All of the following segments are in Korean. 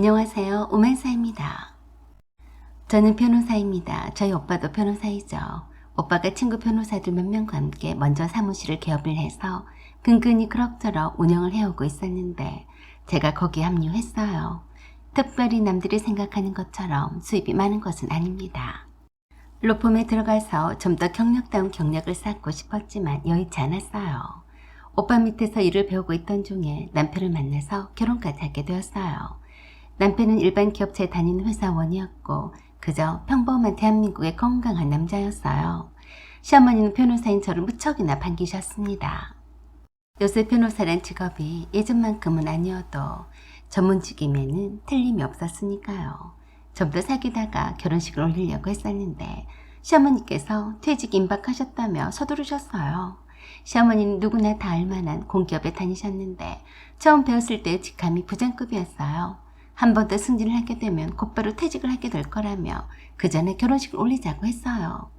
안녕하세요. 오만사입니다. 저는 변호사입니다. 저희 오빠도 변호사이죠. 오빠가 친구 변호사들 몇 명과 함께 먼저 사무실을 개업을 해서 근근히 그럭저럭 운영을 해오고 있었는데 제가 거기에 합류했어요. 특별히 남들이 생각하는 것처럼 수입이 많은 것은 아닙니다. 로펌에 들어가서 좀 더 경력다운 경력을 쌓고 싶었지만 여의치 않았어요. 오빠 밑에서 일을 배우고 있던 중에 남편을 만나서 결혼까지 하게 되었어요. 남편은 일반 기업체에 다니는 회사원이었고 그저 평범한 대한민국의 건강한 남자였어요. 시어머니는 변호사인 저를 무척이나 반기셨습니다. 요새 변호사란 직업이 예전만큼은 아니어도 전문직임에는 틀림이 없었으니까요. 좀 더 사귀다가 결혼식을 올리려고 했었는데 시어머니께서 퇴직 임박하셨다며 서두르셨어요. 시어머니는 누구나 다 알만한 공기업에 다니셨는데 처음 배웠을 때의 직함이 부장급이었어요. 한 번 더 승진을 하게 되면 곧바로 퇴직을 하게 될 거라며 그 전에 결혼식을 올리자고 했어요.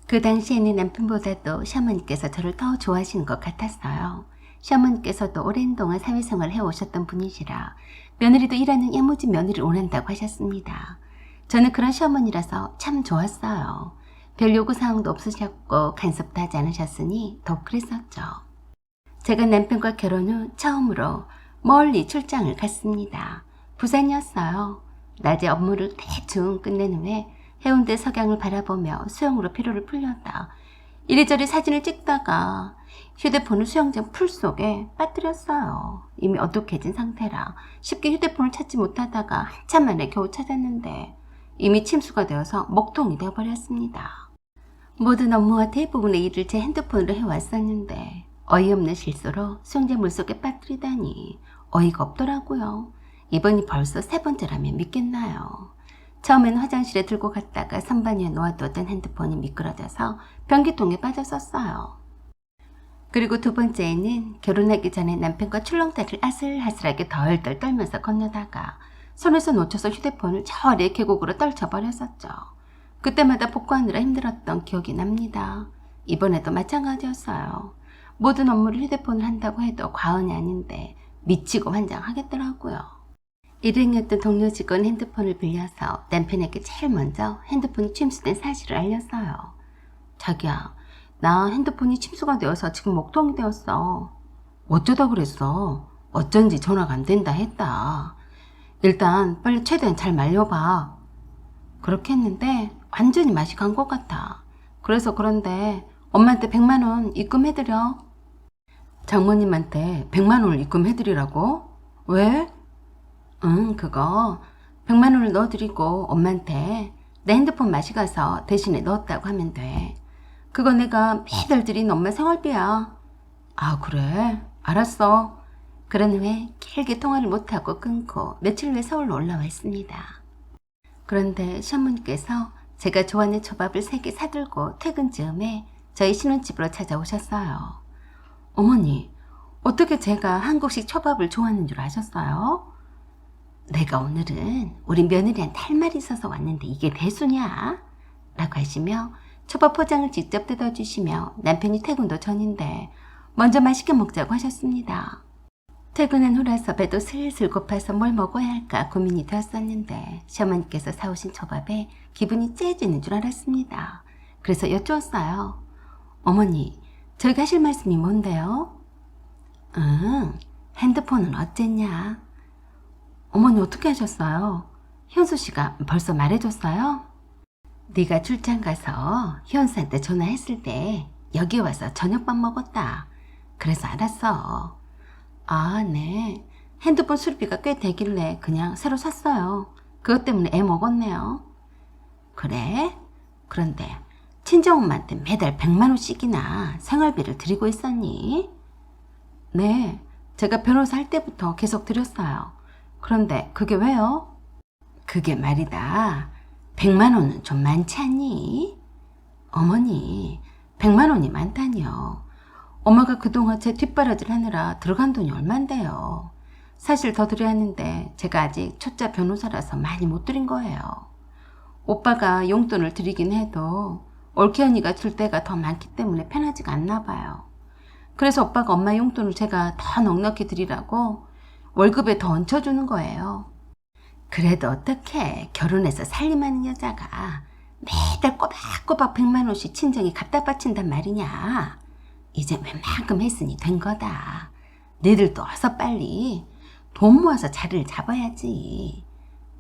그 당시에는 남편보다도 시어머니께서 저를 더 좋아하시는 것 같았어요. 시어머니께서도 오랜 동안 사회생활을 해오셨던 분이시라 며느리도 일하는 야무진 며느리를 원한다고 하셨습니다. 저는 그런 시어머니라서 참 좋았어요. 별 요구사항도 없으셨고 간섭도 하지 않으셨으니 더 그랬었죠. 제가 남편과 결혼 후 처음으로 멀리 출장을 갔습니다. 부산이었어요. 낮에 업무를 대충 끝낸 후에 해운대 석양을 바라보며 수영으로 피로를 풀렸다. 이리저리 사진을 찍다가 휴대폰을 수영장 풀 속에 빠뜨렸어요. 이미 어둑해진 상태라 쉽게 휴대폰을 찾지 못하다가 한참 만에 겨우 찾았는데 이미 침수가 되어서 먹통이 되어버렸습니다. 모든 업무와 대부분의 일을 제 핸드폰으로 해왔었는데 어이없는 실수로 수영장 물속에 빠뜨리다니 어이가 없더라고요. 이번이 벌써 세 번째라면 믿겠나요? 처음엔 화장실에 들고 갔다가 선반 위에 놓아두었던 핸드폰이 미끄러져서 변기통에 빠졌었어요. 그리고 두 번째에는 결혼하기 전에 남편과 출렁다리를 아슬아슬하게 덜덜 떨면서 건너다가 손에서 놓쳐서 휴대폰을 저 아래 계곡으로 떨쳐버렸었죠. 그때마다 복구하느라 힘들었던 기억이 납니다. 이번에도 마찬가지였어요. 모든 업무를 휴대폰을 한다고 해도 과언이 아닌데 미치고 환장하겠더라고요. 일행이었던 동료 직원 핸드폰을 빌려서 남편에게 제일 먼저 핸드폰이 침수된 사실을 알렸어요. 자기야, 나 핸드폰이 침수가 되어서 지금 먹통이 되었어. 어쩌다 그랬어? 어쩐지 전화가 안 된다 했다. 일단 빨리 최대한 잘 말려봐. 그렇게 했는데 완전히 맛이 간 것 같아. 그래서 그런데 엄마한테 100만 원 입금해드려. 장모님한테 100만 원을 입금해드리라고? 왜? 그거 100만 원을 넣어드리고 엄마한테 내 핸드폰 맛이 가서 대신에 넣었다고 하면 돼. 그거 내가 매달 드린 엄마 생활비야. 아, 그래? 알았어. 그런 후에 길게 통화를 못하고 끊고 며칠 후에 서울로 올라와 있습니다. 그런데 시어머니께서 제가 좋아하는 초밥을 3개 사들고 퇴근 즈음에 저희 신혼집으로 찾아오셨어요. 어머니, 어떻게 제가 한국식 초밥을 좋아하는 줄 아셨어요? 내가 오늘은 우리 며느리한테 할 말이 있어서 왔는데 이게 대수냐? 라고 하시며 초밥 포장을 직접 뜯어주시며 남편이 퇴근도 전인데 먼저 맛있게 먹자고 하셨습니다. 퇴근한 후라서 배도 슬슬 고파서 뭘 먹어야 할까 고민이 되었었는데 시어머니께서 사오신 초밥에 기분이 째지는 줄 알았습니다. 그래서 여쭈었어요. 어머니, 저희가 하실 말씀이 뭔데요? 핸드폰은 어쨌냐? 어머니 어떻게 하셨어요? 현수 씨가 벌써 말해줬어요? 네가 출장 가서 현수한테 전화했을 때 여기 와서 저녁밥 먹었다. 그래서 알았어. 아, 네. 핸드폰 수리비가 꽤 되길래 그냥 새로 샀어요. 그것 때문에 애 먹었네요. 그래? 그런데 친정엄마한테 매달 100만 원씩이나 생활비를 드리고 있었니? 네. 제가 변호사 할 때부터 계속 드렸어요. 그런데 그게 왜요? 그게 말이다. 100만 원은 좀 많지 않니? 어머니, 100만 원이 많다니요. 엄마가 그동안 제 뒷바라지를 하느라 들어간 돈이 얼만데요. 사실 더 드려야 하는데 제가 아직 초짜 변호사라서 많이 못 드린 거예요. 오빠가 용돈을 드리긴 해도 올케 언니가 줄 때가 더 많기 때문에 편하지가 않나 봐요. 그래서 오빠가 엄마 용돈을 제가 더 넉넉히 드리라고 월급에 더 얹혀주는 거예요. 그래도 어떡해. 결혼해서 살림하는 여자가 매달 꼬박꼬박 100만 원씩 친정에 갖다 바친단 말이냐. 이제 웬만큼 했으니 된 거다. 너희들도 어서 빨리 돈 모아서 자리를 잡아야지.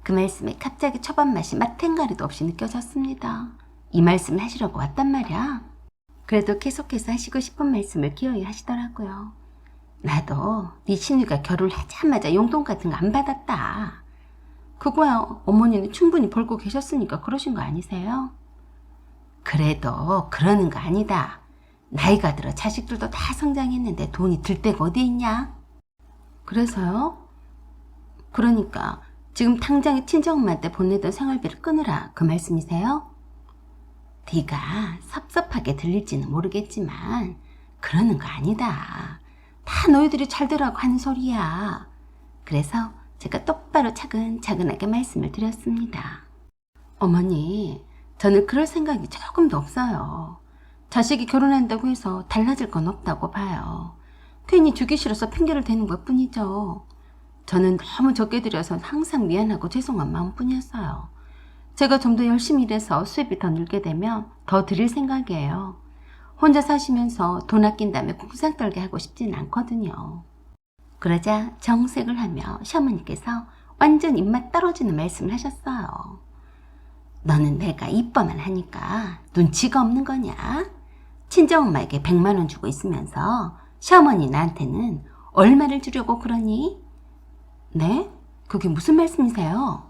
그 말씀에 갑자기 초반 맛이 맛탱가리도 없이 느껴졌습니다. 이 말씀을 하시려고 왔단 말이야. 그래도 계속해서 하시고 싶은 말씀을 기어이 하시더라고요. 나도 네 신우가 결혼하자마자 용돈 같은 거 안 받았다. 그거야 어머니는 충분히 벌고 계셨으니까 그러신 거 아니세요? 그래도 그러는 거 아니다. 나이가 들어 자식들도 다 성장했는데 돈이 들 데가 어디 있냐? 그래서요? 그러니까 지금 당장에 친정엄마한테 보내던 생활비를 끊으라 그 말씀이세요? 네가 섭섭하게 들릴지는 모르겠지만 그러는 거 아니다. 다 너희들이 잘 되라고 하는 소리야. 그래서 제가 똑바로 차근차근하게 말씀을 드렸습니다. 어머니, 저는 그럴 생각이 조금도 없어요. 자식이 결혼한다고 해서 달라질 건 없다고 봐요. 괜히 주기 싫어서 핑계를 대는 것 뿐이죠. 저는 너무 적게 드려서 항상 미안하고 죄송한 마음뿐이었어요. 제가 좀 더 열심히 일해서 수입이 더 늘게 되면 더 드릴 생각이에요. 혼자 사시면서 돈 아낀 다음에 공상 떨게 하고 싶지는 않거든요. 그러자 정색을 하며 시어머니께서 완전 입맛 떨어지는 말씀을 하셨어요. 너는 내가 이뻐만 하니까 눈치가 없는 거냐? 친정엄마에게 100만 원 주고 있으면서 시어머니 나한테는 얼마를 주려고 그러니? 네? 그게 무슨 말씀이세요?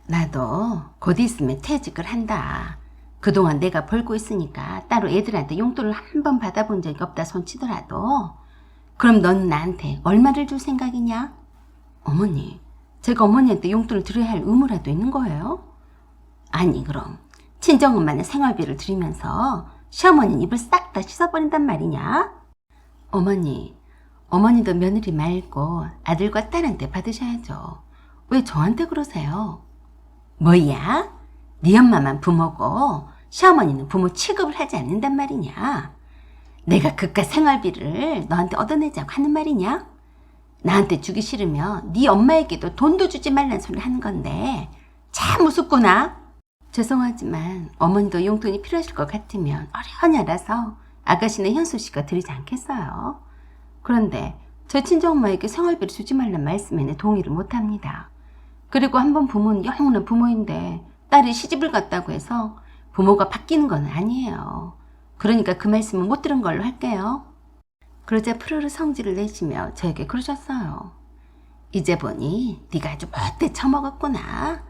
나도 곧 있으면 퇴직을 한다. 그동안 내가 벌고 있으니까 따로 애들한테 용돈을 한 번 받아본 적이 없다 손치더라도 그럼 넌 나한테 얼마를 줄 생각이냐? 어머니, 제가 어머니한테 용돈을 드려야 할 의무라도 있는 거예요? 아니 그럼 친정엄마는 생활비를 드리면서 시어머니는 입을 싹 다 씻어버린단 말이냐? 어머니도 며느리 말고 아들과 딸한테 받으셔야죠. 왜 저한테 그러세요? 뭐야? 네 엄마만 부모고 시어머니는 부모 취급을 하지 않는단 말이냐? 내가 그깟 생활비를 너한테 얻어내자고 하는 말이냐? 나한테 주기 싫으면 네 엄마에게도 돈도 주지 말란 소리 하는 건데 참 우습구나. 죄송하지만 어머니도 용돈이 필요하실 것 같으면 어련히 알아서 아가씨나 현수씨가 드리지 않겠어요. 그런데 제 친정엄마에게 생활비를 주지 말란 말씀에는 동의를 못합니다. 그리고 한 번 부모는 영원한 부모인데 딸이 시집을 갔다고 해서 부모가 바뀌는 건 아니에요. 그러니까 그 말씀은 못 들은 걸로 할게요. 그러자 푸르르 성질을 내시며 저에게 그러셨어요. 이제 보니 네가 아주 못돼 처먹었구나.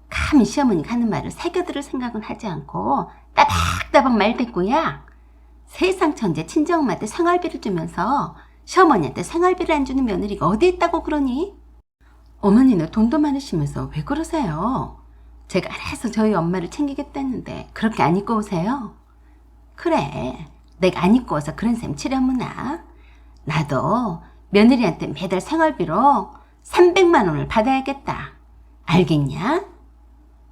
감히 시어머니가 하는 말을 새겨들을 생각은 하지 않고 따박따박 말대꾸야. 세상 천재 친정엄마한테 생활비를 주면서 시어머니한테 생활비를 안 주는 며느리가 어디 있다고 그러니? 어머니는 돈도 많으시면서 왜 그러세요? 제가 알아서 저희 엄마를 챙기겠다는데 그렇게 안 입고 오세요? 그래, 내가 안 입고 와서 그런 셈 치려무나. 나도 며느리한테 매달 생활비로 300만 원을 받아야겠다. 알겠냐?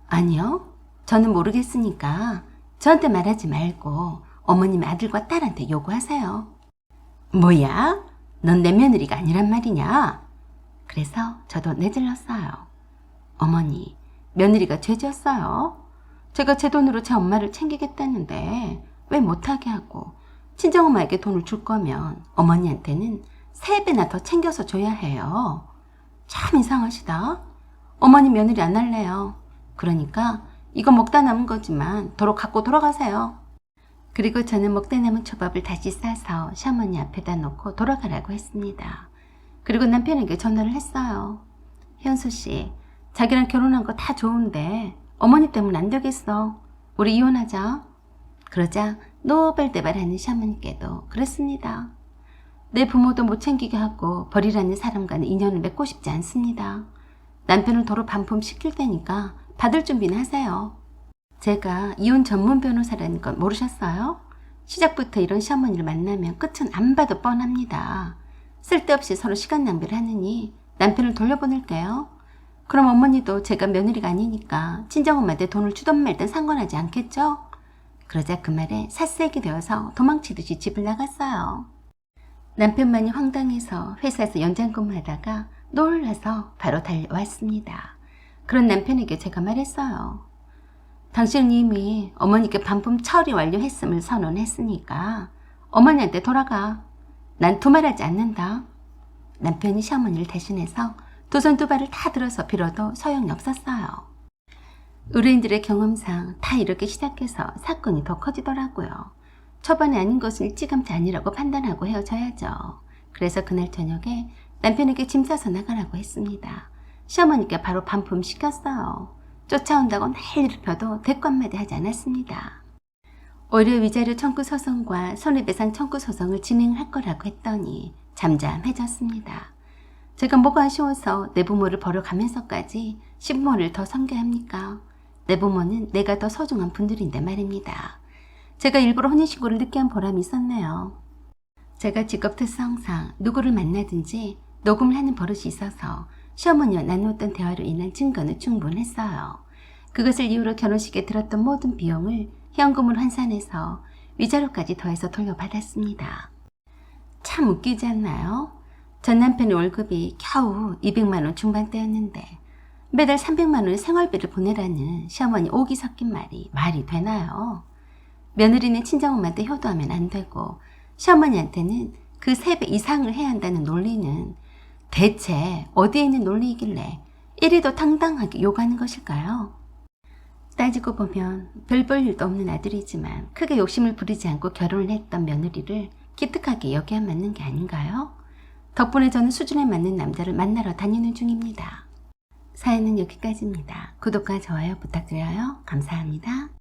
아니요, 저는 모르겠으니까 저한테 말하지 말고 어머님 아들과 딸한테 요구하세요. 뭐야? 넌 내 며느리가 아니란 말이냐? 그래서 저도 내질렀어요. 어머니, 며느리가 죄졌어요. 제가 제 돈으로 제 엄마를 챙기겠다는데 왜 못하게 하고 친정엄마에게 돈을 줄 거면 어머니한테는 3배나 더 챙겨서 줘야 해요. 참 이상하시다. 어머니 며느리 안 할래요. 그러니까 이거 먹다 남은 거지만 도로 갖고 돌아가세요. 그리고 저는 먹다 남은 초밥을 다시 싸서 시어머니 앞에다 놓고 돌아가라고 했습니다. 그리고 남편에게 전화를 했어요. 현수씨, 자기랑 결혼한 거 다 좋은데 어머니 때문에 안 되겠어. 우리 이혼하자. 그러자 노발대발하는 시어머니께도 그랬습니다. 내 부모도 못 챙기게 하고 버리라는 사람과는 인연을 맺고 싶지 않습니다. 남편을 도로 반품시킬 테니까 받을 준비는 하세요. 제가 이혼 전문 변호사라는 건 모르셨어요? 시작부터 이런 시어머니를 만나면 끝은 안 봐도 뻔합니다. 쓸데없이 서로 시간 낭비를 하느니 남편을 돌려보낼게요. 그럼 어머니도 제가 며느리가 아니니까 친정엄마한테 돈을 주든 말든 상관하지 않겠죠? 그러자 그 말에 살색이 되어서 도망치듯이 집을 나갔어요. 남편만이 황당해서 회사에서 연장 근무하다가 놀라서 바로 달려왔습니다. 그런 남편에게 제가 말했어요. 당신은 이미 어머니께 반품 처리 완료했음을 선언했으니까 어머니한테 돌아가. 난 두말하지 않는다. 남편이 시어머니를 대신해서 두 손 두 발을 다 들어서 빌어도 소용이 없었어요. 의뢰인들의 경험상 다 이렇게 시작해서 사건이 더 커지더라고요. 초반에 아닌 것은 일찌감치 아니라고 판단하고 헤어져야죠. 그래서 그날 저녁에 남편에게 짐 싸서 나가라고 했습니다. 시어머니께 바로 반품 시켰어요. 쫓아온다고 난리를 펴도 대꾸 한마디 하지 않았습니다. 오히려 위자료 청구 소송과 손해배상 청구 소송을 진행할 거라고 했더니 잠잠해졌습니다. 제가 뭐가 아쉬워서 내 부모를 버려가면서까지 시부모를 더 섬겨합니까? 내 부모는 내가 더 소중한 분들인데 말입니다. 제가 일부러 혼인신고를 늦게 한 보람이 있었네요. 제가 직업 특성상 누구를 만나든지 녹음을 하는 버릇이 있어서 시어머니와 나누었던 대화로 인한 증거는 충분했어요. 그것을 이유로 결혼식에 들었던 모든 비용을 현금으로 환산해서 위자료까지 더해서 돌려받았습니다. 참 웃기지 않나요? 전 남편의 월급이 겨우 200만 원 중반대였는데 매달 300만 원의 생활비를 보내라는 시어머니 오기 섞인 말이 되나요? 며느리는 친정엄마한테 효도하면 안 되고 시어머니한테는 그 3배 이상을 해야 한다는 논리는 대체 어디에 있는 논리이길래 이리도 당당하게 요구하는 것일까요? 따지고 보면 별 볼 일도 없는 아들이지만 크게 욕심을 부리지 않고 결혼을 했던 며느리를 기특하게 여겨야 맞는 게 아닌가요? 덕분에 저는 수준에 맞는 남자를 만나러 다니는 중입니다. 사연은 여기까지입니다. 구독과 좋아요 부탁드려요. 감사합니다.